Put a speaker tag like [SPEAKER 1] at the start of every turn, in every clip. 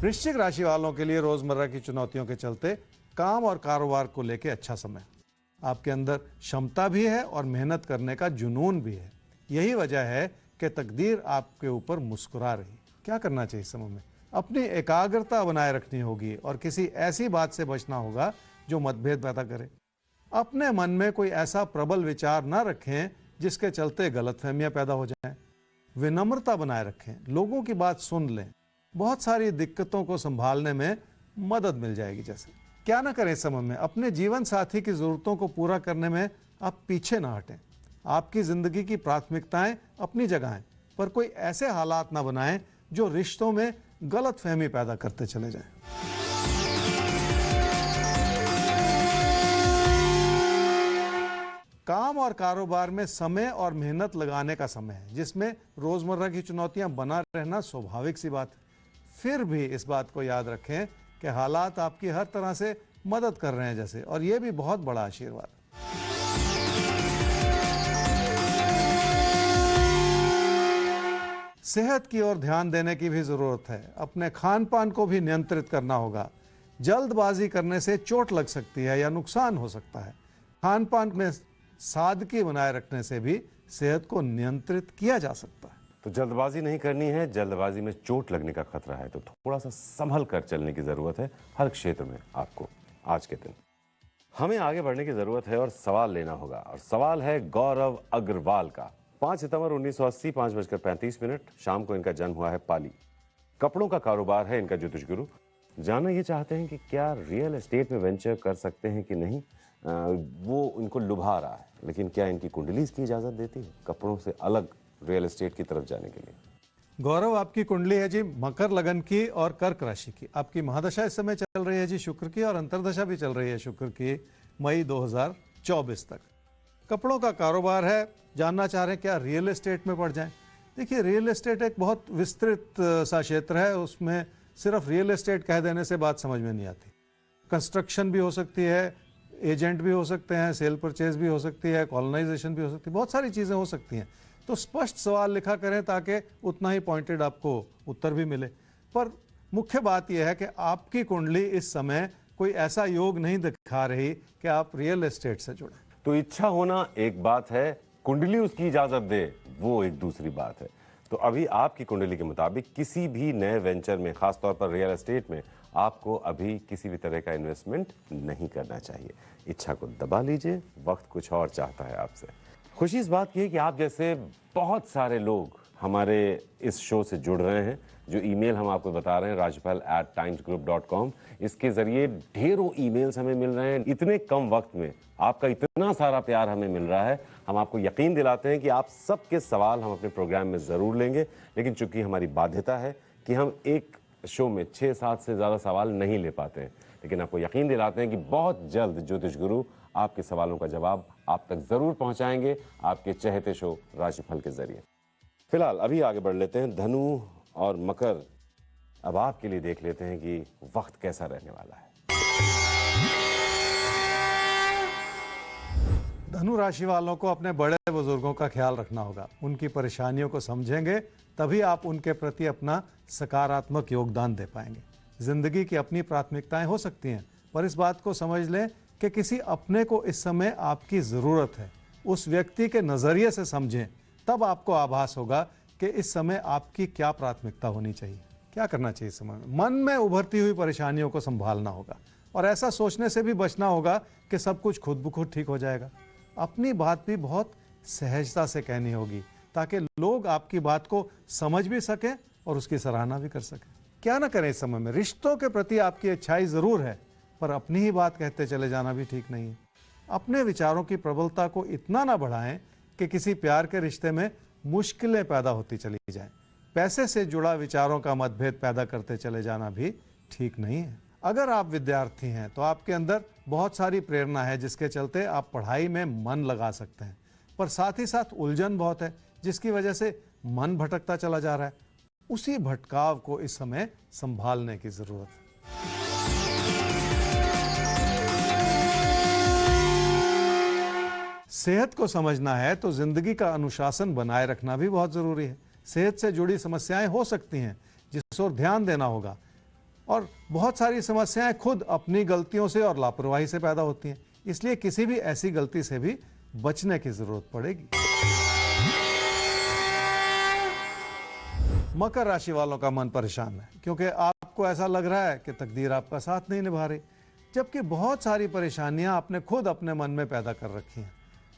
[SPEAKER 1] वृश्चिक राशि वालों के लिए रोजमर्रा की चुनौतियों के चलते काम और कारोबार को लेकर अच्छा समय। आपके अंदर क्षमता भी है और मेहनत करने का जुनून भी है। यही वजह है कि तकदीर आपके ऊपर मुस्कुरा रही। क्या करना चाहिए इस समय में? अपनी एकाग्रता बनाए रखनी होगी और किसी ऐसी बात से बचना होगा जो मतभेद पैदा करे। अपने मन में कोई ऐसा प्रबल विचार न रखें जिसके चलते गलतफहमियां पैदा हो जाएं। विनम्रता बनाए रखें, लोगों की बात सुन लें। बहुत सारी दिक्कतों को संभालने में मदद मिल जाएगी। जैसे क्या ना करें इस समय में? अपने जीवन साथी की जरूरतों को पूरा करने में आप पीछे ना हटें। आपकी जिंदगी की प्राथमिकताएं अपनी जगह हैं, पर कोई ऐसे हालात ना बनाएं जो रिश्तों में गलतफहमी पैदा करते चले जाएं। काम और कारोबार में समय और मेहनत लगाने का समय है, जिसमें रोजमर्रा की चुनौतियां बना रहना स्वाभाविक सी बात है। फिर भी इस बात को याद रखें कि हालात आपकी हर तरह से मदद कर रहे हैं जैसे, और यह भी बहुत बड़ा आशीर्वाद है। सेहत की ओर ध्यान देने की भी जरूरत है। अपने खान पान को भी नियंत्रित करना होगा। जल्दबाजी करने से चोट लग सकती है या नुकसान हो सकता है। खान पान में सादगी बनाए रखने से भी सेहत को नियंत्रित किया जा सकता है।
[SPEAKER 2] तो जल्दबाजी नहीं करनी है, जल्दबाजी में चोट लगने का खतरा है, तो थोड़ा सा संभल कर चलने की जरूरत है हर क्षेत्र में। आपको आज के दिन हमें आगे बढ़ने की जरूरत है और सवाल लेना होगा, और सवाल है गौरव अग्रवाल का। 5 सितंबर 1980 5:35 शाम को इनका जन्म हुआ है पाली। कपड़ों का कारोबार है इनका ज्योतिष गुरु। जानना ये चाहते हैं कि क्या रियल एस्टेट में वेंचर कर सकते हैं कि नहीं। वो इनको लुभा रहा है, लेकिन क्या इनकी कुंडली इसकी इजाजत देती है कपड़ों से अलग रियल एस्टेट की तरफ जाने के लिए?
[SPEAKER 1] गौरव, आपकी कुंडली है जी मकर लगन की और कर्क राशि की। आपकी महादशा इस समय चल रही है जी शुक्र की, और अंतर्दशा भी चल रही है शुक्र की मई 2024 तक। कपड़ों का कारोबार है। जानना चाह रहे हैं क्या रियल एस्टेट में पड़ जाएं? देखिए, रियल एस्टेट एक बहुत विस्तृत सा क्षेत्र है। उसमें सिर्फ रियल एस्टेट कह देने से बात समझ में नहीं आती। कंस्ट्रक्शन भी हो सकती है, एजेंट भी हो सकते हैं, सेल परचेज भी हो सकती है, कॉलोनाइजेशन भी हो सकती है, बहुत सारी चीज़ें हो सकती हैं। तो स्पष्ट सवाल लिखा करें ताकि उतना ही पॉइंटेड आपको उत्तर भी मिले। पर मुख्य बात यह है कि आपकी कुंडली इस समय कोई ऐसा योग नहीं दिखा रही कि आप रियल एस्टेट से जुड़ें।
[SPEAKER 2] तो इच्छा होना एक बात है, कुंडली उसकी इजाजत दे वो एक दूसरी बात है। तो अभी आपकी कुंडली के मुताबिक किसी भी नए वेंचर में, खासतौर पर रियल एस्टेट में, आपको अभी किसी भी तरह का इन्वेस्टमेंट नहीं करना चाहिए। इच्छा को दबा लीजिए, वक्त कुछ और चाहता है आपसे। खुशी इस बात की है कि आप जैसे बहुत सारे लोग हमारे इस शो से जुड़ रहे हैं। जो ईमेल हम आपको बता रहे हैं rajpal@timesgroup.com, इसके जरिए ढेरों ईमेल्स हमें मिल रहे हैं। इतने कम वक्त में आपका इतना सारा प्यार हमें मिल रहा है। हम आपको यकीन दिलाते हैं कि आप सबके सवाल हम अपने प्रोग्राम में ज़रूर लेंगे, लेकिन चूंकि हमारी बाध्यता है कि हम एक शो में 6-7 से ज़्यादा सवाल नहीं ले पाते हैं, लेकिन आपको यकीन दिलाते हैं कि बहुत जल्द ज्योतिष गुरु आपके सवालों का जवाब आप तक ज़रूर पहुंचाएंगे आपके चहेते शो राशिफल के जरिए। फिलहाल अभी आगे बढ़ लेते हैं धनु और मकर। अब आपके लिए देख लेते हैं कि वक्त कैसा रहने वाला है।
[SPEAKER 1] धनु राशि वालों को अपने बड़े बुजुर्गों का ख्याल रखना होगा। उनकी परेशानियों को समझेंगे तभी आप उनके प्रति अपना सकारात्मक योगदान दे पाएंगे। जिंदगी की अपनी प्राथमिकताएं हो सकती हैं, पर इस बात को समझ लें कि किसी अपने को इस समय आपकी ज़रूरत है। उस व्यक्ति के नज़रिए से समझें, तब आपको आभास होगा कि इस समय आपकी क्या प्राथमिकता होनी चाहिए। क्या करना चाहिए इस समय में? मन में उभरती हुई परेशानियों को संभालना होगा, और ऐसा सोचने से भी बचना होगा कि सब कुछ खुद ब खुद ठीक हो जाएगा। अपनी बात भी बहुत सहजता से कहनी होगी ताकि लोग आपकी बात को समझ भी सकें और उसकी सराहना भी कर सकें। क्या ना करें इस समय में? रिश्तों के प्रति आपकी अच्छाई ज़रूर है, पर अपनी ही बात कहते चले जाना भी ठीक नहीं है। अपने विचारों की प्रबलता को इतना ना बढ़ाएं कि किसी प्यार के रिश्ते में मुश्किलें पैदा होती चली जाएं। पैसे से जुड़ा विचारों का मतभेद पैदा करते चले जाना भी ठीक नहीं है। अगर आप विद्यार्थी हैं तो आपके अंदर बहुत सारी प्रेरणा है, जिसके चलते आप पढ़ाई में मन लगा सकते हैं, पर साथ ही साथ उलझन बहुत है, जिसकी वजह से मन भटकता चला जा रहा है। उसी भटकाव को इस समय संभालने की जरूरत है। सेहत को समझना है तो जिंदगी का अनुशासन बनाए रखना भी बहुत जरूरी है। सेहत से जुड़ी समस्याएं हो सकती हैं, जिस ओर ध्यान देना होगा। और बहुत सारी समस्याएं खुद अपनी गलतियों से और लापरवाही से पैदा होती हैं। इसलिए किसी भी ऐसी गलती से भी बचने की जरूरत पड़ेगी। मकर राशि वालों का मन परेशान है क्योंकि आपको ऐसा लग रहा है कि तकदीर आपका साथ नहीं निभा रही, जबकि बहुत सारी परेशानियां आपने खुद अपने मन में पैदा कर रखी हैं।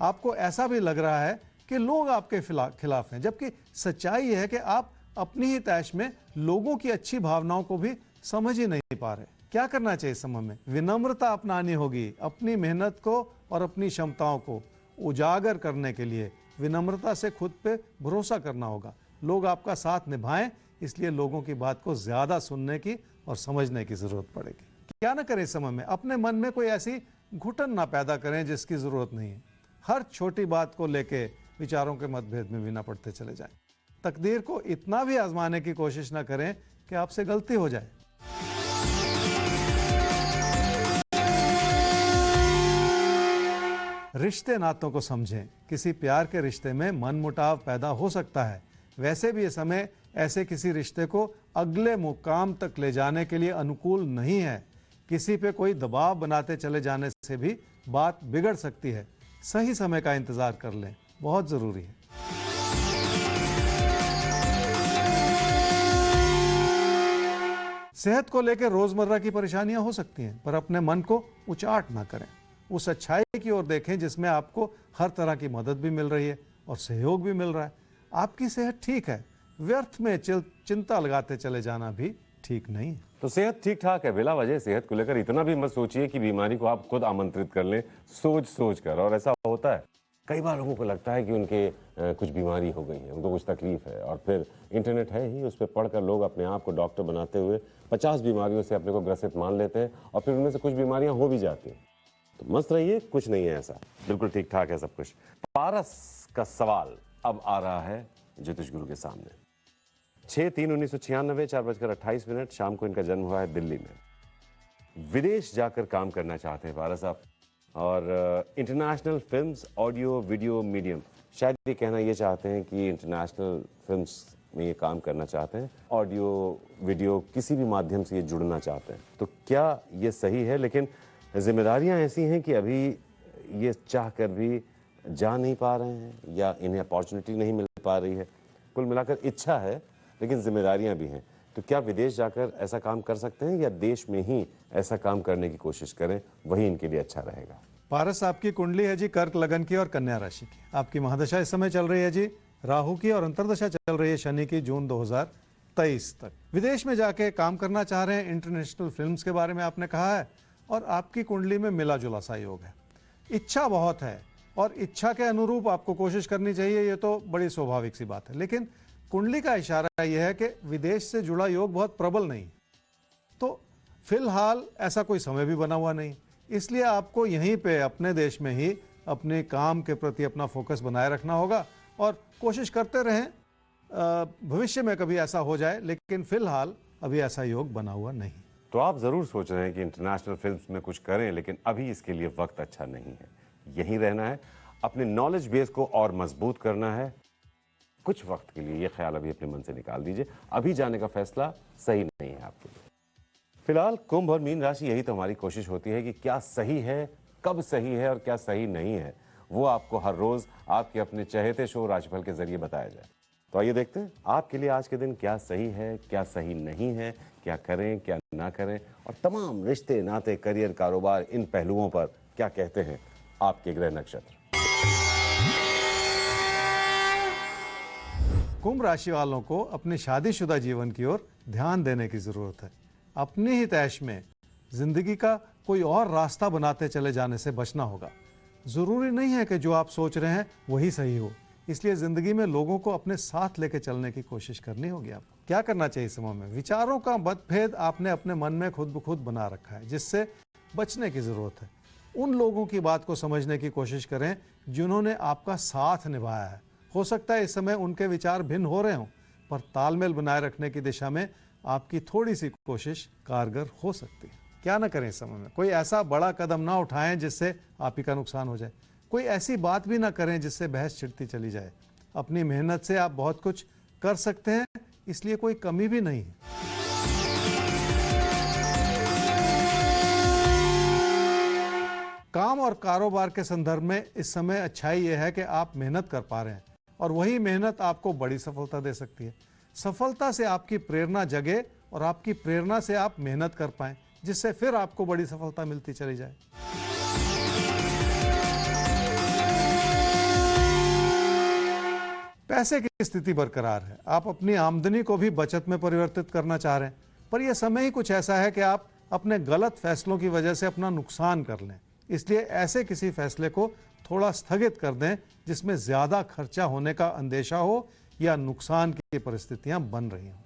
[SPEAKER 1] आपको ऐसा भी लग रहा है कि लोग आपके खिलाफ हैं, जबकि सच्चाई है कि आप अपनी ही तैश में लोगों की अच्छी भावनाओं को भी समझ ही नहीं पा रहे। क्या करना चाहिए इस समय में? विनम्रता अपनानी होगी। अपनी मेहनत को और अपनी क्षमताओं को उजागर करने के लिए विनम्रता से खुद पे भरोसा करना होगा। लोग आपका साथ निभाएं, इसलिए लोगों की बात को ज्यादा सुनने की और समझने की जरूरत पड़ेगी। क्या ना करें इस समय में? अपने मन में कोई ऐसी घुटन ना पैदा करें जिसकी जरूरत नहीं है। हर छोटी बात को लेके विचारों के मतभेद में भी ना पड़ते चले जाएं। तकदीर को इतना भी आजमाने की कोशिश ना करें कि आपसे गलती हो जाए। रिश्ते नातों को समझें। किसी प्यार के रिश्ते में मनमुटाव पैदा हो सकता है। वैसे भी ये समय ऐसे किसी रिश्ते को अगले मुकाम तक ले जाने के लिए अनुकूल नहीं है। किसी पे कोई दबाव बनाते चले जाने से भी बात बिगड़ सकती है। सही समय का इंतजार कर लें, बहुत जरूरी है। सेहत को लेकर रोजमर्रा की परेशानियां हो सकती हैं, पर अपने मन को उचाट ना करें। उस अच्छाई की ओर देखें जिसमें आपको हर तरह की मदद भी मिल रही है और सहयोग भी मिल रहा है। आपकी सेहत ठीक है, व्यर्थ में चिंता लगाते चले जाना भी ठीक नहीं है।
[SPEAKER 2] तो सेहत ठीक ठाक है, बिला वजह सेहत को लेकर इतना भी मत सोचिए कि बीमारी को आप खुद आमंत्रित कर लें सोच कर। और ऐसा होता है, कई बार लोगों को लगता है कि उनके कुछ बीमारी हो गई है, उनको कुछ तकलीफ है, और फिर इंटरनेट है ही, उस पर पढ़कर लोग अपने आप को डॉक्टर बनाते हुए 50 बीमारियों से अपने को ग्रसित मान लेते हैं, और फिर उनमें से कुछ बीमारियां हो भी जाती हैं। तो मस्त रहिए, कुछ नहीं है ऐसा, बिल्कुल ठीक ठाक है सब कुछ। पारस का सवाल अब आ रहा है ज्योतिष गुरु के सामने। 6/3/1996, 4:28 शाम को इनका जन्म हुआ है दिल्ली में। विदेश जाकर काम करना चाहते हैं पारस साहब, और international films, audio video medium, शायद ये कहना ये चाहते हैं कि इंटरनेशनल फिल्म्स में ये काम करना चाहते हैं, ऑडियो वीडियो किसी भी माध्यम से ये जुड़ना चाहते हैं। तो क्या ये सही है? लेकिन जिम्मेदारियां ऐसी हैं कि अभी ये चाह कर भी जा नहीं पा रहे हैं, या इन्हें अपॉर्चुनिटी नहीं मिल पा रही है। कुल मिलाकर इच्छा है लेकिन जिम्मेदारियां भी हैं। तो क्या विदेश जाकर ऐसा काम कर सकते हैं, या देश में ही ऐसा काम करने की कोशिश करें, वही इनके लिए अच्छा रहेगा?
[SPEAKER 1] पारस, आपकी कुंडली है जी कर्क लगन की और कन्या राशि की। आपकी महादशा इस समय चल रही है जी राहु की, और अंतरदशा चल रही है शनि की जून 2023 तक। विदेश में जाके काम करना चाह रहे हैं, इंटरनेशनल फिल्म्स के बारे में आपने कहा है, और आपकी कुंडली में मिला जुला सा योग है। इच्छा बहुत है और इच्छा के अनुरूप आपको कोशिश करनी चाहिए, ये तो बड़ी स्वाभाविक सी बात है। लेकिन कुंडली का इशारा यह है कि विदेश से जुड़ा योग बहुत प्रबल नहीं, तो फिलहाल ऐसा कोई समय भी बना हुआ नहीं। इसलिए आपको यहीं पे अपने देश में ही अपने काम के प्रति अपना फोकस बनाए रखना होगा, और कोशिश करते रहें भविष्य में कभी ऐसा हो जाए, लेकिन फिलहाल अभी ऐसा योग बना हुआ नहीं।
[SPEAKER 2] तो आप जरूर सोच रहे हैं कि इंटरनेशनल फिल्म्स में कुछ करें, लेकिन अभी इसके लिए वक्त अच्छा नहीं है। यहीं रहना है, अपने नॉलेज बेस को और मजबूत करना है। कुछ वक्त के लिए ये ख्याल अभी अपने मन से निकाल दीजिए, अभी जाने का फैसला सही नहीं है आपके लिए। फिलहाल कुंभ और मीन राशि, यही तो हमारी कोशिश होती है कि क्या सही है, कब सही है और क्या सही नहीं है, वो आपको हर रोज आपके अपने चहेते शो राशिफल के जरिए बताया जाए। तो आइए देखते हैं आपके लिए आज के दिन क्या सही है, क्या सही नहीं है, क्या करें क्या ना करें, और तमाम रिश्ते नाते करियर कारोबार इन पहलुओं पर क्या कहते हैं आपके ग्रह नक्षत्र।
[SPEAKER 1] कुंभ राशि वालों को अपने शादीशुदा जीवन की ओर ध्यान देने की जरूरत है। अपनी ही तैश में जिंदगी का कोई और रास्ता बनाते चले जाने से बचना होगा। जरूरी नहीं है कि जो आप सोच रहे हैं वही सही हो, इसलिए जिंदगी में लोगों को अपने साथ लेके चलने की कोशिश करनी होगी। आपको क्या करना चाहिए इस समय में? विचारों का मतभेद आपने अपने मन में खुद ब खुद बना रखा है, जिससे बचने की जरूरत है। उन लोगों की बात को समझने की कोशिश करें जिन्होंने आपका साथ निभाया है। हो सकता है इस समय उनके विचार भिन्न हो रहे हों, पर तालमेल बनाए रखने की दिशा में आपकी थोड़ी सी कोशिश कारगर हो सकती है। क्या ना करें इस समय में? कोई ऐसा बड़ा कदम ना उठाएं जिससे आप ही का नुकसान हो जाए। कोई ऐसी बात भी ना करें जिससे बहस छिड़ती चली जाए। अपनी मेहनत से आप बहुत कुछ कर सकते हैं, इसलिए कोई कमी भी नहीं है। काम और कारोबार के संदर्भ में इस समय अच्छाई यह है कि आप मेहनत कर पा रहे हैं और वही मेहनत आपको बड़ी सफलता दे सकती है। सफलता से आपकी प्रेरणा जगे और आपकी प्रेरणा से आप मेहनत कर पाएं, जिससे फिर आपको बड़ी सफलता मिलती चली जाए। पैसे की स्थिति बरकरार है। आप अपनी आमदनी को भी बचत में परिवर्तित करना चाह रहे हैं, पर यह समय ही कुछ ऐसा है कि आप अपने गलत फैसलों की वजह से अपना नुकसान कर लें। इसलिए ऐसे किसी फैसले को थोड़ा स्थगित कर दें जिसमें ज्यादा खर्चा होने का अंदेशा हो या नुकसान की परिस्थितियां बन रही हों।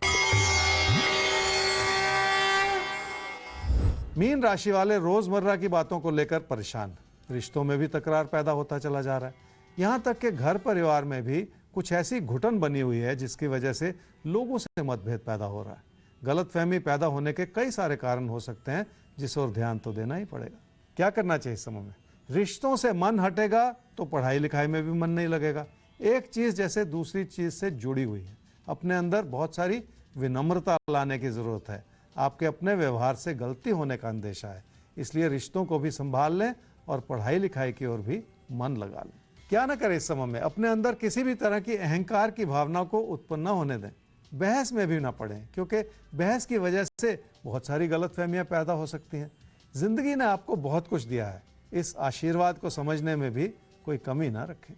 [SPEAKER 1] मीन राशि वाले रोजमर्रा की बातों को लेकर परेशान, रिश्तों में भी तकरार पैदा होता चला जा रहा है। यहां तक कि घर परिवार में भी कुछ ऐसी घुटन बनी हुई है जिसकी वजह से लोगों से मतभेद पैदा हो रहा है। गलतफहमी पैदा होने के कई सारे कारण हो सकते हैं, जिस ओर ध्यान तो देना ही पड़ेगा। क्या करना चाहिए इस समय में? रिश्तों से मन हटेगा तो पढ़ाई लिखाई में भी मन नहीं लगेगा। एक चीज जैसे दूसरी चीज से जुड़ी हुई है। अपने अंदर बहुत सारी विनम्रता लाने की जरूरत है। आपके अपने व्यवहार से गलती होने का अंदेशा है, इसलिए रिश्तों को भी संभाल लें और पढ़ाई लिखाई की ओर भी मन लगा लें। क्या ना करें इस समय में? अपने अंदर किसी भी तरह की अहंकार की भावना को उत्पन्न न होने दें। बहस में भी ना पड़ें, क्योंकि बहस की वजह से बहुत सारी गलतफहमियां पैदा हो सकती हैं। जिंदगी ने आपको बहुत कुछ दिया है, इस आशीर्वाद को समझने में भी कोई कमी ना रखें।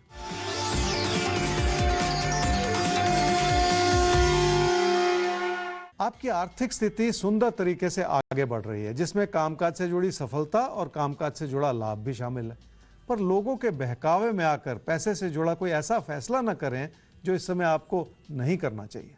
[SPEAKER 1] आपकी आर्थिक स्थिति सुंदर तरीके से आगे बढ़ रही है, जिसमें कामकाज से जुड़ी सफलता और कामकाज से जुड़ा लाभ भी शामिल है। पर लोगों के बहकावे में आकर पैसे से जुड़ा कोई ऐसा फैसला न करें जो इस समय आपको नहीं करना चाहिए।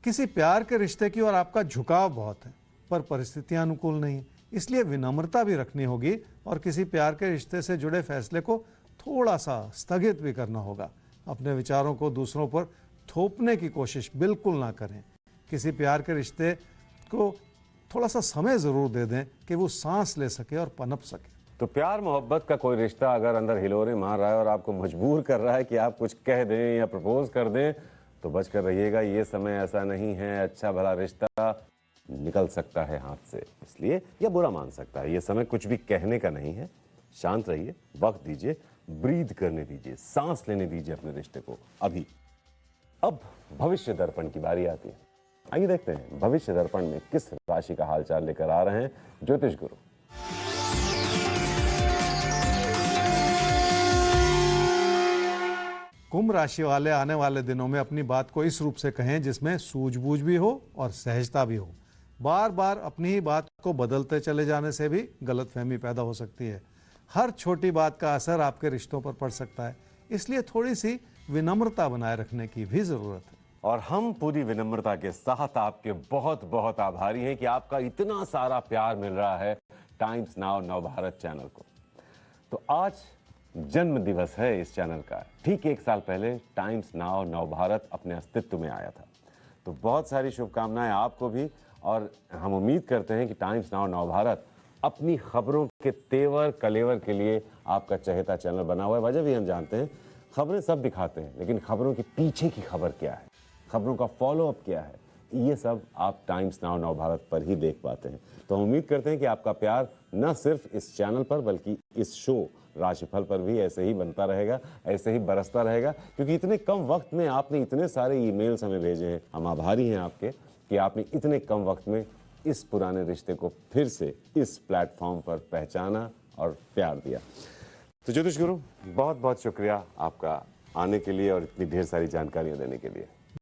[SPEAKER 1] किसी प्यार के रिश्ते की ओर आपका झुकाव बहुत है, पर परिस्थितियां अनुकूल नहीं, इसलिए विनम्रता भी रखनी होगी और किसी प्यार के रिश्ते से जुड़े फैसले को थोड़ा सा स्थगित भी करना होगा। अपने विचारों को दूसरों पर थोपने की कोशिश बिल्कुल ना करें। किसी प्यार के रिश्ते को थोड़ा सा समय जरूर दे दें कि वो सांस ले सके और पनप सके।
[SPEAKER 2] तो प्यार मोहब्बत का कोई रिश्ता अगर अंदर हिलोरे मार रहा है और आपको मजबूर कर रहा है कि आप कुछ कह दें या प्रपोज कर दें, तो बचकर रहिएगा। ये समय ऐसा नहीं है। अच्छा भला रिश्ता निकल सकता है हाथ से, इसलिए या बुरा मान सकता है। ये समय कुछ भी कहने का नहीं है। शांत रहिए, वक्त दीजिए, ब्रीद करने दीजिए, सांस लेने दीजिए अपने रिश्ते को अभी। अब भविष्य दर्पण की बारी आती है। आइए देखते हैं भविष्य दर्पण में किस राशि का हालचाल लेकर आ रहे हैं ज्योतिष गुरु।
[SPEAKER 1] कुंभ राशि वाले आने वाले दिनों में अपनी बात को इस रूप से कहें जिसमें सूझबूझ भी हो और सहजता भी हो। बार बार अपनी ही बात को बदलते चले जाने से भी गलतफहमी पैदा हो सकती है। हर छोटी बात का असर आपके रिश्तों पर पड़ सकता है, इसलिए थोड़ी सी विनम्रता बनाए रखने की भी जरूरत है।
[SPEAKER 2] और हम पूरी विनम्रता के साथ आपके बहुत बहुत आभारी हैं कि आपका इतना सारा प्यार मिल रहा है टाइम्स नाउ नवभारत चैनल को। तो आज जन्म दिवस है इस चैनल का। ठीक 1 साल पहले टाइम्स नाउ नवभारत अपने अस्तित्व में आया था। तो बहुत सारी शुभकामनाएं आपको भी, और हम उम्मीद करते हैं कि टाइम्स नाउ नवभारत अपनी खबरों के तेवर कलेवर के लिए आपका चहेता चैनल बना हुआ है। वजह भी हम जानते हैं, खबरें सब दिखाते हैं, लेकिन खबरों के पीछे की खबर क्या है, खबरों का फॉलोअप क्या है, ये सब आप टाइम्स नाउ नवभारत पर ही देख पाते हैं। तो हम उम्मीद करते हैं कि आपका प्यार न सिर्फ इस चैनल पर बल्कि इस शो राशिफल पर भी ऐसे ही बनता रहेगा, ऐसे ही बरसता रहेगा, क्योंकि इतने कम वक्त में आपने इतने सारे ईमेल्स हमें भेजे हैं। हम आभारी हैं आपके कि आपने इतने कम वक्त में इस पुराने रिश्ते को फिर से इस प्लेटफॉर्म पर पहचाना और प्यार दिया। तो ज्योतिष गुरु, बहुत बहुत शुक्रिया आपका आने के लिए और इतनी ढेर सारी जानकारियां देने के लिए।